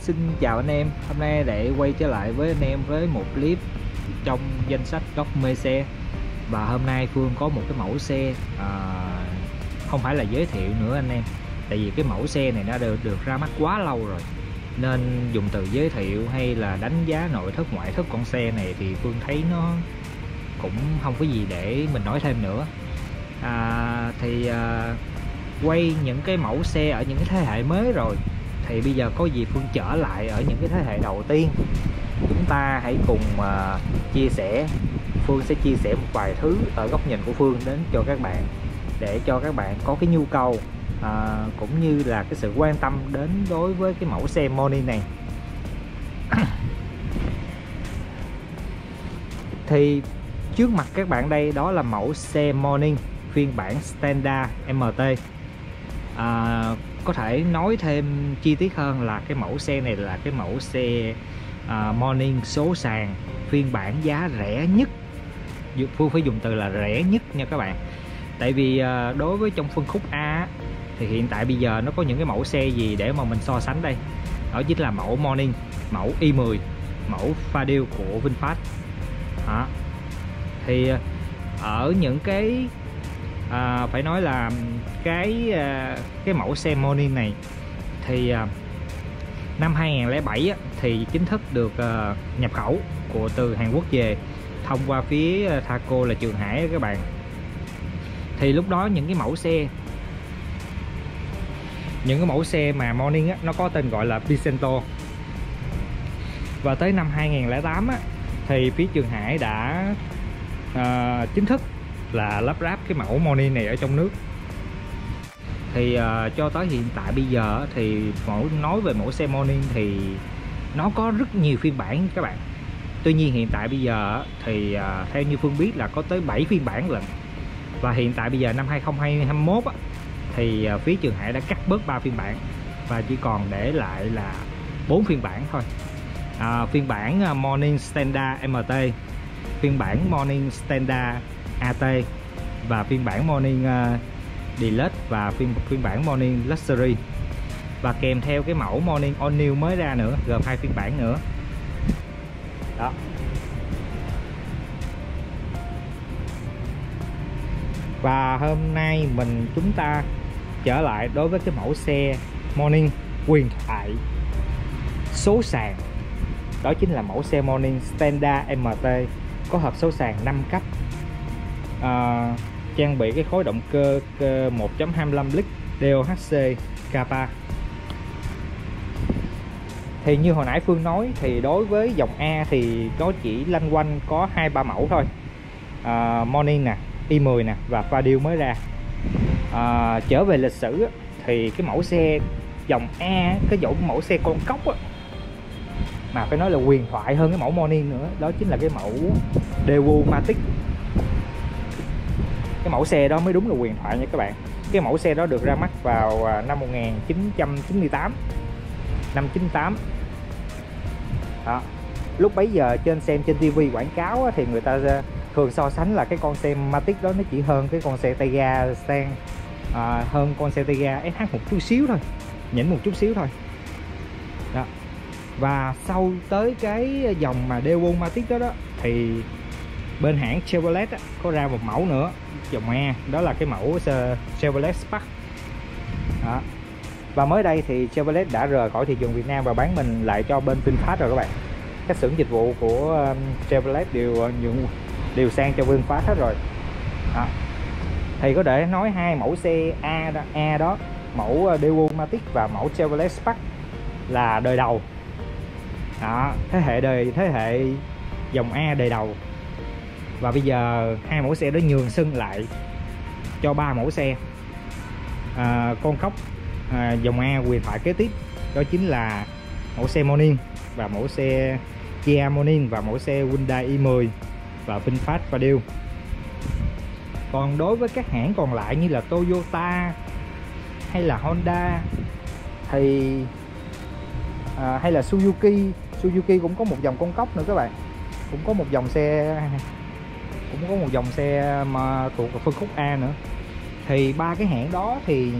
xin chào anh em. Hôm nay để quay trở lại với anh em với một clip trong danh sách góc mê xe. Và hôm nay Phương có một cái mẫu xe không phải là giới thiệu nữa anh em, tại vì cái mẫu xe này nó được ra mắt quá lâu rồi, nên dùng từ giới thiệu hay là đánh giá nội thất ngoại thất con xe này thì Phương thấy nó cũng không có gì để mình nói thêm nữa. Quay những cái mẫu xe ở những cái thế hệ mới rồi thì bây giờ có gì Phương trở lại ở những cái thế hệ đầu tiên. Chúng ta hãy cùng chia sẻ. Phương sẽ chia sẻ một vài thứ ở góc nhìn của Phương đến cho các bạn, để cho các bạn có cái nhu cầu cũng như là cái sự quan tâm đến đối với cái mẫu xe Morning này. Thì trước mặt các bạn đây đó là mẫu xe Morning phiên bản Standard MT. Có thể nói thêm chi tiết hơn là cái mẫu xe này là cái mẫu xe Morning số sàn phiên bản giá rẻ nhất. Phương phải dùng từ là rẻ nhất nha các bạn. Tại vì đối với trong phân khúc A thì hiện tại bây giờ nó có những cái mẫu xe gì để mà mình so sánh đây. Đó chính là mẫu Morning, mẫu i10, mẫu Fadil của VinFast. Thì ở những cái phải nói là cái mẫu xe Morning này thì năm 2007 thì chính thức được nhập khẩu từ Hàn Quốc về thông qua phía Thaco là Trường Hải các bạn. Thì lúc đó những cái mẫu xe mà Morning nó có tên gọi là Picanto. Và tới năm 2008 thì phía Trường Hải đã chính thức là lắp ráp cái mẫu Morning này ở trong nước. Thì cho tới hiện tại bây giờ thì nói về mẫu xe Morning thì nó có rất nhiều phiên bản các bạn. Tuy nhiên hiện tại bây giờ thì theo như Phương biết là có tới 7 phiên bản lận. Và hiện tại bây giờ năm 2021 thì phía Trường Hải đã cắt bớt 3 phiên bản và chỉ còn để lại là 4 phiên bản thôi. Phiên bản Morning Standard MT, phiên bản Morning Standard AT và phiên bản Morning Deluxe và phiên bản Morning Luxury, và kèm theo cái mẫu Morning All New mới ra nữa, gồm 2 phiên bản nữa đó. Và hôm nay chúng ta trở lại đối với cái mẫu xe Morning huyền thoại số sàn. Đó chính là mẫu xe Morning Standard MT có hộp số sàn 5 cấp, trang bị cái khối động cơ 1.25 lít DOHC Kappa. Thì như hồi nãy Phương nói thì đối với dòng A thì nó chỉ lanh quanh có 2-3 mẫu thôi, Morning nè, i10 nè và Fadil mới ra. Trở về lịch sử thì cái mẫu xe dòng A, cái mẫu xe con cóc mà phải nói là huyền thoại hơn cái mẫu Morning nữa, đó chính là cái mẫu Daewoo Matic. Cái mẫu xe đó mới đúng là huyền thoại nha các bạn. Cái mẫu xe đó được ra mắt vào năm 1998, năm 98 đó. Lúc bấy giờ xem trên TV quảng cáo thì người ta thường so sánh là cái con xe Matic đó nó chỉ hơn cái con xe tay ga hơn con xe tay ga SH một chút xíu thôi, nhỉnh một chút xíu thôi đó. Và sau tới cái dòng mà Daewoo Matic đó thì bên hãng Chevrolet có ra một mẫu nữa, dòng A, đó là cái mẫu Chevrolet Spark đó. Và mới đây thì Chevrolet đã rời khỏi thị trường Việt Nam và bán mình lại cho bên VinFast rồi các bạn. Các xưởng dịch vụ của Chevrolet đều sang cho VinFast hết rồi đó. Thì có thể nói hai mẫu xe A đó, mẫu Daewoo Matic và mẫu Chevrolet Spark là đời đầu đó, thế hệ dòng A đời đầu. Và bây giờ hai mẫu xe đó nhường sân lại cho 3 mẫu xe con cóc dòng A huyền thoại kế tiếp, đó chính là mẫu xe Morning và mẫu xe Kia Morning và mẫu xe Hyundai i10 và VinFast Fadil. Còn đối với các hãng còn lại như là Toyota hay là Honda thì hay là Suzuki cũng có một dòng con cóc nữa các bạn, cũng có một dòng xe mà thuộc vào phân khúc A nữa. Thì ba cái hãng đó thì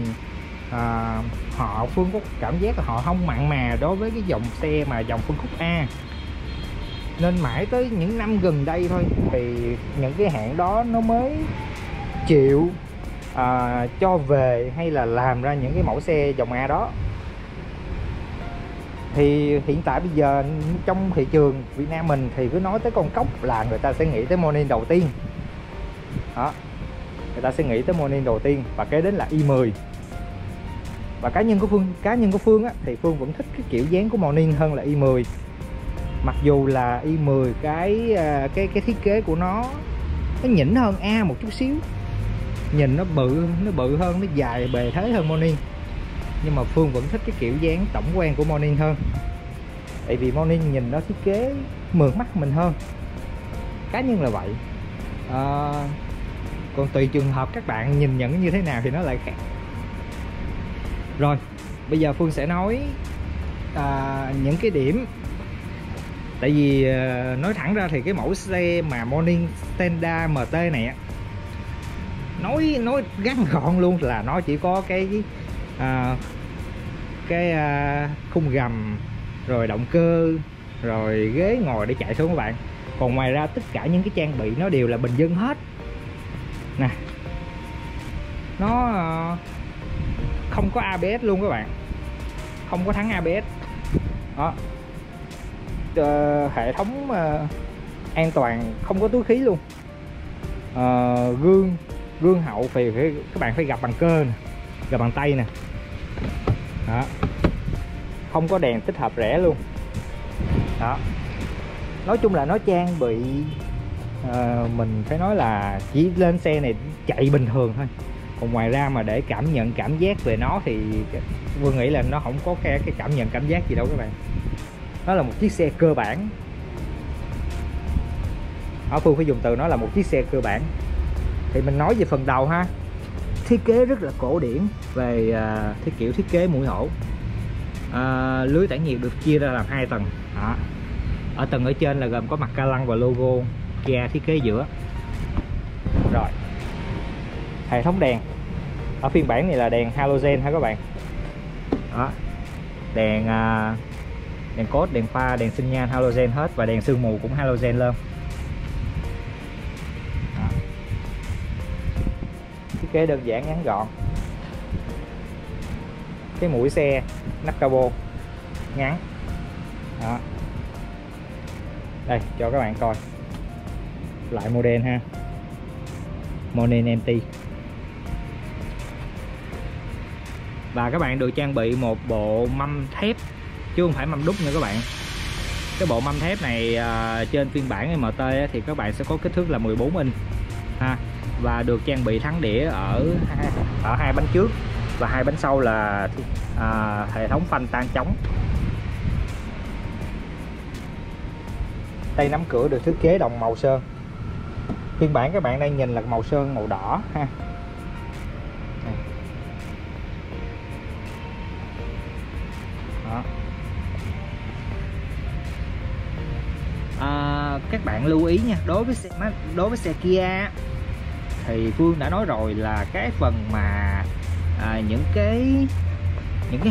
Phương có cảm giác là họ không mặn mà đối với cái dòng xe mà dòng phân khúc A, nên mãi tới những năm gần đây thôi thì những cái hãng đó nó mới chịu cho về hay là làm ra những cái mẫu xe dòng A đó. Thì hiện tại bây giờ trong thị trường Việt Nam mình thì cứ nói tới con cốc là người ta sẽ nghĩ tới Morning đầu tiên đó, người ta sẽ nghĩ tới Morning đầu tiên, và kế đến là i10. Và cá nhân của Phương á, thì Phương vẫn thích cái kiểu dáng của Morning hơn là i10. Mặc dù là i10 cái thiết kế của nó nhỉnh hơn A một chút xíu, nhìn nó bự hơn, nó dài bề thế hơn Morning, nhưng mà Phương vẫn thích cái kiểu dáng tổng quan của Morning hơn. Tại vì Morning nhìn nó thiết kế mượt mắt mình hơn, cá nhân là vậy. Còn tùy trường hợp các bạn nhìn nhận như thế nào thì nó lại khác. Rồi bây giờ Phương sẽ nói những cái điểm. Tại vì nói thẳng ra thì cái mẫu xe mà Morning Standard MT này á, nói ngắn gọn luôn là nó chỉ có cái khung gầm, rồi động cơ, rồi ghế ngồi để chạy thôi các bạn. Còn ngoài ra tất cả những cái trang bị nó đều là bình dân hết nè. Nó không có ABS luôn các bạn, không có thắng ABS đó. Hệ thống an toàn không có túi khí luôn. Gương hậu thì các bạn phải gặp bằng cơ nè, gặp bằng tay nè đó. Không có đèn tích hợp rẽ luôn đó. Nói chung là nó trang bị mình phải nói là chỉ lên xe này chạy bình thường thôi. Còn ngoài ra mà để cảm nhận cảm giác về nó thì Vương nghĩ là nó không có cái cảm nhận cảm giác gì đâu các bạn. Nó là một chiếc xe cơ bản. Phương phải dùng từ nó là một chiếc xe cơ bản. Thì mình nói về phần đầu ha. Thiết kế rất là cổ điển về kiểu thiết kế mũi hổ. Lưới tản nhiệt được chia ra làm 2 tầng đó. Ở tầng ở trên là gồm có mặt ca lăng và logo Kia thiết kế giữa. Rồi hệ thống đèn ở phiên bản này là đèn halogen ha các bạn đó. Đèn cốt, đèn pha, đèn sinh nhan halogen hết, và đèn sương mù cũng halogen lên đó. Thiết kế đơn giản ngắn gọn. Cái mũi xe nắp cabo ngắn đó. Đây cho các bạn coi lại model ha, Morning MT. Và các bạn được trang bị một bộ mâm thép chứ không phải mâm đúc nha các bạn. Cái bộ mâm thép này trên phiên bản MT thì các bạn sẽ có kích thước là 14 inch ha, và được trang bị thắng đĩa ở 2 bánh trước, và 2 bánh sau là hệ thống phanh tan chống. Tay nắm cửa được thiết kế đồng màu sơn. Phiên bản các bạn đang nhìn là màu sơn màu đỏ ha. Đó. Các bạn lưu ý nha, đối với xe Kia thì Phương đã nói rồi là cái phần mà những cái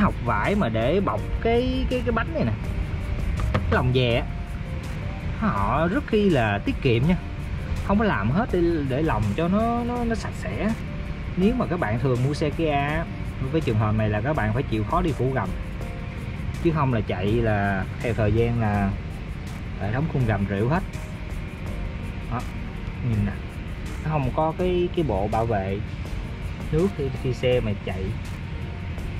hộc vải mà để bọc cái bánh này nè, cái lòng dè, họ rất khi là tiết kiệm nha, không có làm hết để lòng cho nó sạch sẽ. Nếu mà các bạn thường mua xe Kia với trường hợp này là các bạn phải chịu khó đi phủ gầm, chứ không là chạy là theo thời gian là hệ thống khung gầm rệu hết đó. Nhìn nè, nó không có cái bộ bảo vệ nước khi xe mà chạy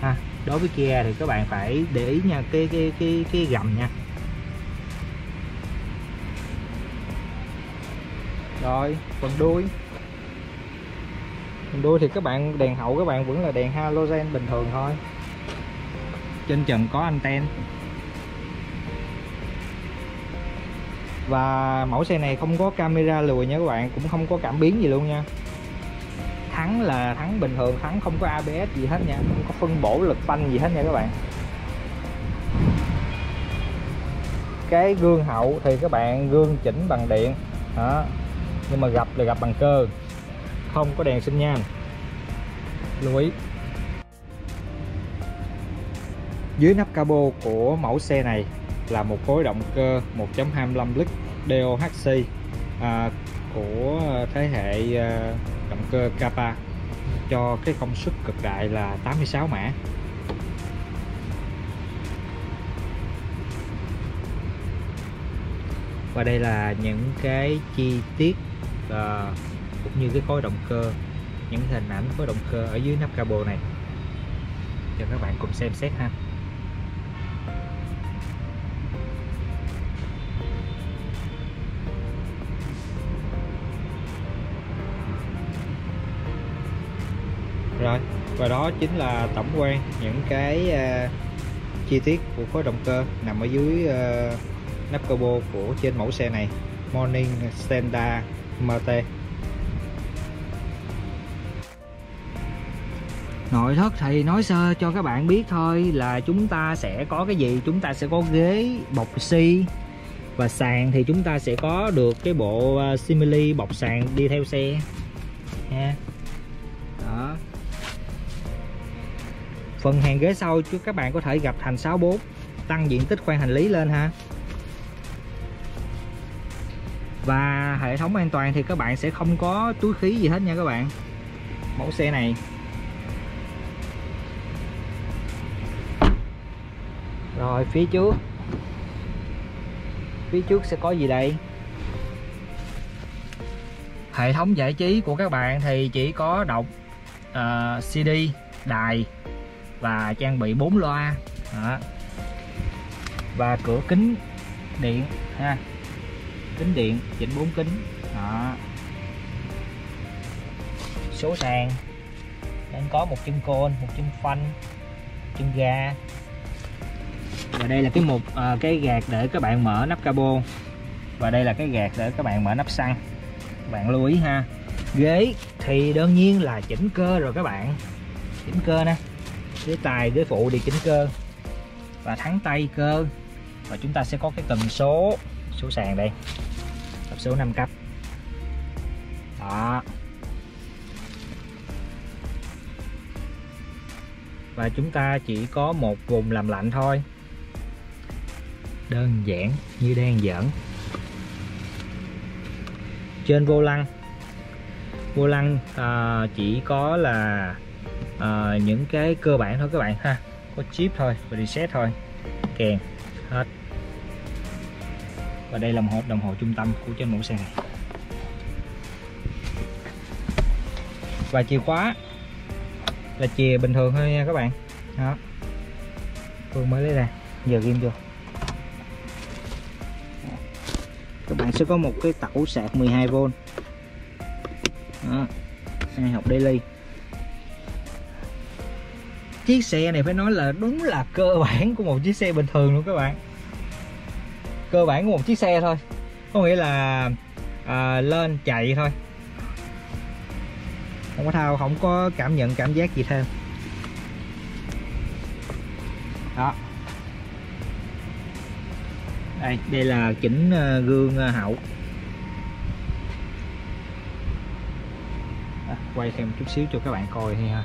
ha. Đối với Kia thì các bạn phải để ý nha, cái gầm nha. Rồi phần đuôi thì các bạn đèn hậu các bạn vẫn là đèn halogen bình thường thôi. Trên trần có anten. Và mẫu xe này không có camera lùi nha các bạn, cũng không có cảm biến gì luôn nha. Thắng là thắng bình thường, thắng không có ABS gì hết nha, không có phân bổ lực phanh gì hết nha các bạn. Cái gương hậu thì các bạn gương chỉnh bằng điện đó, nhưng mà gặp là gặp bằng cơ, không có đèn sinh nhan, lưu ý. Dưới nắp capo của mẫu xe này là một khối động cơ 1.25 lít DOHC của thế hệ động cơ Kappa cho cái công suất cực đại là 86 mã. Và đây là những cái chi tiết cũng như cái khối động cơ, những hình ảnh khối động cơ ở dưới nắp capo này cho các bạn cùng xem xét ha. Rồi, và đó chính là tổng quan những cái chi tiết của khối động cơ nằm ở dưới nắp capo của trên mẫu xe này, Morning Standard MT. Nội thất thì nói sơ cho các bạn biết thôi, là chúng ta sẽ có cái gì. Chúng ta sẽ có ghế bọc xi, và sàn thì chúng ta sẽ có được cái bộ simili bọc sàn đi theo xe ha. Đó. Phần hàng ghế sau các bạn có thể gập thành 64, tăng diện tích khoang hành lý lên ha. Và hệ thống an toàn thì các bạn sẽ không có túi khí gì hết nha các bạn. Mẫu xe này rồi, phía trước sẽ có gì đây? Hệ thống giải trí của các bạn thì chỉ có đọc CD, đài và trang bị 4 loa. Đó. Và cửa kính điện ha, kính điện chỉnh 4 kính. Đó. Số sàn nên có một chân côn, một chân phanh, chân ga. Và đây là cái gạt để các bạn mở nắp capo, và đây là cái gạt để các bạn mở nắp xăng. Các bạn lưu ý ha. Ghế thì đương nhiên là chỉnh cơ rồi các bạn, chỉnh cơ nè, ghế tài ghế phụ đi chỉnh cơ và thắng tay cơ. Và chúng ta sẽ có cái cần số sàn đây, hộp số 5 cấp. Đó. Và chúng ta chỉ có một vùng làm lạnh thôi, đơn giản như đang giỡn. Trên vô lăng chỉ có là những cái cơ bản thôi các bạn ha, có chip thôi và reset thôi, kèn hết. Và đây là một đồng hồ trung tâm của trên mẫu xe này. Và chìa khóa là chìa bình thường thôi nha các bạn. Đó, Phương mới lấy ra, giờ ghim vô. Các bạn sẽ có một cái tẩu sạc 12V. Đó, hai hộp daily. Chiếc xe này phải nói là đúng là cơ bản của một chiếc xe bình thường luôn các bạn. Cơ bản của một chiếc xe thôi, có nghĩa là lên chạy thôi, không có thao, không có cảm giác gì thêm. Đó. Đây là chỉnh gương hậu. Quay thêm một chút xíu cho các bạn coi thôi ha.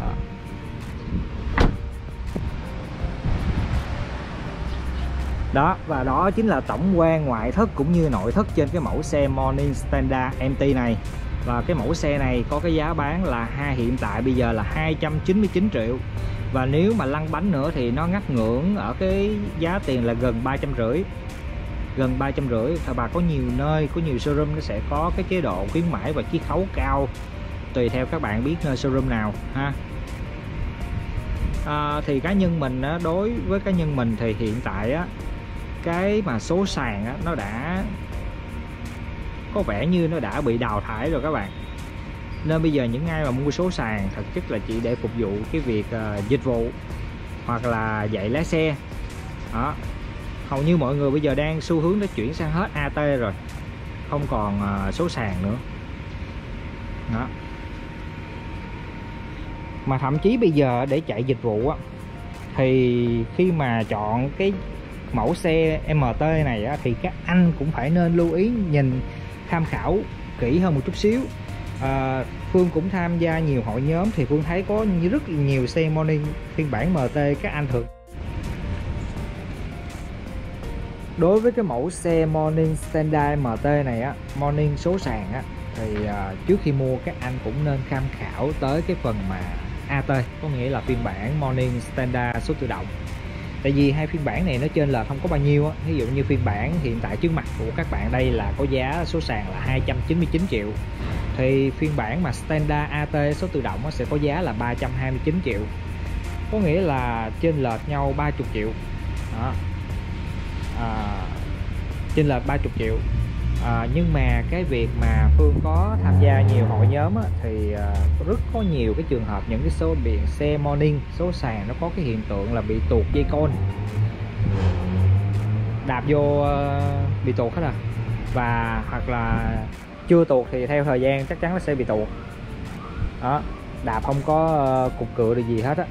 Đó. Đó, và đó chính là tổng quan ngoại thất cũng như nội thất trên cái mẫu xe Morning Standard MT này. Và cái mẫu xe này có cái giá bán là hiện tại bây giờ là 299 triệu. Và nếu mà lăn bánh nữa thì nó ngắt ngưỡng ở cái giá tiền là gần 350. Gần 350. Và bà có nhiều nơi, có nhiều showroom nó sẽ có cái chế độ khuyến mãi và chiết khấu cao, tùy theo các bạn biết showroom nào ha. Thì cá nhân mình á, đối với cá nhân mình thì hiện tại á, cái mà số sàn á, nó đã có vẻ như nó đã bị đào thải rồi các bạn. Nên bây giờ những ai mà mua số sàn thực chất là chỉ để phục vụ cái việc dịch vụ hoặc là dạy lái xe. Đó. Hầu như mọi người bây giờ đang xu hướng để chuyển sang hết AT rồi, không còn số sàn nữa. Đó. Mà thậm chí bây giờ để chạy dịch vụ á, thì khi mà chọn cái mẫu xe MT này á, thì các anh cũng phải nên lưu ý, nhìn tham khảo kỹ hơn một chút xíu. Phương cũng tham gia nhiều hội nhóm thì Phương thấy có rất nhiều xe Morning phiên bản MT các anh thường. Đối với cái mẫu xe Morning Standard MT này á, Morning số sàn á, thì trước khi mua các anh cũng nên tham khảo tới cái phần mà AT, có nghĩa là phiên bản Morning Standard số tự động. Tại vì hai phiên bản này nó trên là không có bao nhiêu á. Ví dụ như phiên bản hiện tại trước mặt của các bạn đây là có giá số sàn là 299 triệu, thì phiên bản mà Standard AT số tự động sẽ có giá là 329 triệu, có nghĩa là chênh lệch nhau 30 triệu đó. Chênh lệch 30 triệu. Nhưng mà cái việc mà Phương có tham gia nhiều hội nhóm á, thì rất có nhiều cái trường hợp những cái số biển xe Morning số sàn nó có cái hiện tượng là bị tuột dây con, đạp vô bị tuột hết rồi, và hoặc là chưa tuột thì theo thời gian chắc chắn nó sẽ bị tuột đó, đạp không có cục cựa được gì hết á.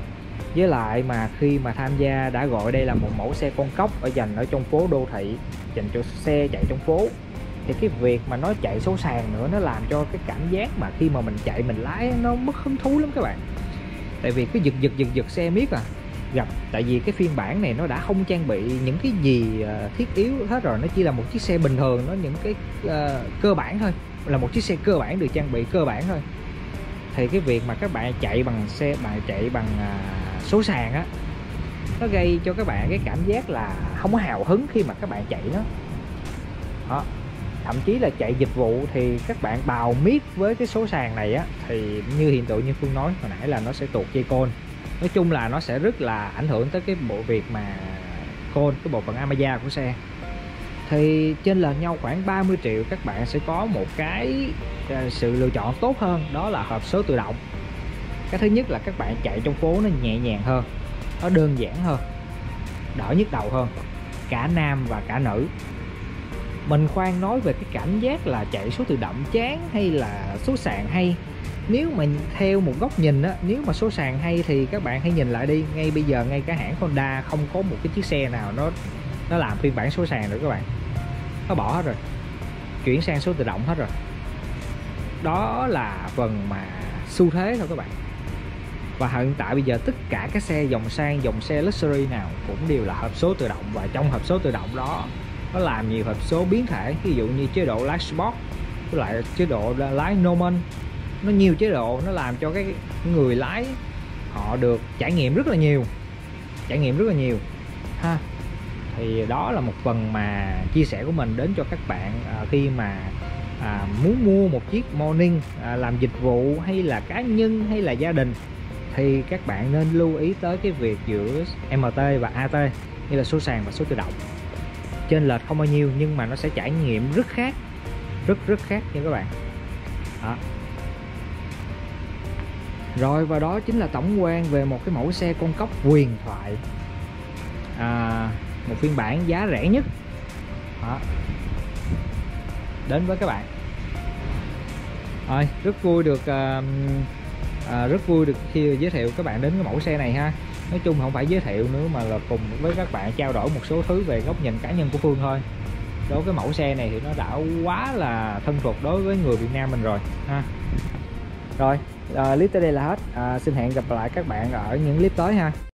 Với lại mà khi mà tham gia đã gọi đây là một mẫu xe con cóc dành ở trong phố đô thị, dành cho xe chạy trong phố, thì cái việc mà nó chạy số sàn nữa nó làm cho cái cảm giác mà khi mà mình chạy mình lái nó mất hứng thú lắm các bạn. Tại vì cái giật xe miết gặp, tại vì cái phiên bản này nó đã không trang bị những cái gì thiết yếu hết rồi, nó chỉ là một chiếc xe bình thường, nó những cái cơ bản thôi, là một chiếc xe cơ bản được trang bị cơ bản thôi. Thì cái việc mà các bạn chạy bằng số sàn á, nó gây cho các bạn cái cảm giác là không có hào hứng khi mà các bạn chạy nó đó. Thậm chí là chạy dịch vụ thì các bạn bào miết với cái số sàn này á, thì như hiện tượng như Phương nói hồi nãy là nó sẽ tuột dây côn. Nói chung là nó sẽ rất là ảnh hưởng tới cái bộ việc mà côn, cái bộ phận Amaya của xe. Thì trên lệch nhau khoảng 30 triệu các bạn sẽ có một cái sự lựa chọn tốt hơn, đó là hộp số tự động. Cái thứ nhất là các bạn chạy trong phố nó nhẹ nhàng hơn, nó đơn giản hơn, đỡ nhức đầu hơn, cả nam và cả nữ. Mình khoan nói về cái cảm giác là chạy số tự động chán hay là số sàn hay. Nếu mình theo một góc nhìn á, nếu mà số sàn hay thì các bạn hãy nhìn lại đi. Ngay bây giờ ngay cả hãng Honda không có một cái chiếc xe nào nó làm phiên bản số sàn nữa các bạn. Nó bỏ hết rồi, chuyển sang số tự động hết rồi. Đó là phần mà xu thế thôi các bạn. Và hiện tại bây giờ tất cả các xe dòng sang, dòng xe luxury nào cũng đều là hộp số tự động. Và trong hộp số tự động đó nó làm nhiều hộp số biến thể, ví dụ như chế độ lái Sport với lại chế độ lái Normal. Nó nhiều chế độ, nó làm cho cái người lái họ được trải nghiệm rất là nhiều ha. Thì đó là một phần mà chia sẻ của mình đến cho các bạn khi mà muốn mua một chiếc Morning làm dịch vụ hay là cá nhân hay là gia đình, thì các bạn nên lưu ý tới cái việc giữa MT và AT, như là số sàn và số tự động. Trên lệch không bao nhiêu nhưng mà nó sẽ trải nghiệm rất khác, rất khác nha các bạn đó. Rồi, và đó chính là tổng quan về một cái mẫu xe con cóc huyền thoại, một phiên bản giá rẻ nhất đó, đến với các bạn. Rồi, rất vui được khi giới thiệu các bạn đến cái mẫu xe này ha. Nói chung không phải giới thiệu nữa mà là cùng với các bạn trao đổi một số thứ về góc nhìn cá nhân của Phương thôi. Đối với mẫu xe này thì nó đã quá là thân thuộc đối với người Việt Nam mình rồi ha. Rồi, clip tới đây là hết. Xin hẹn gặp lại các bạn ở những clip tới ha.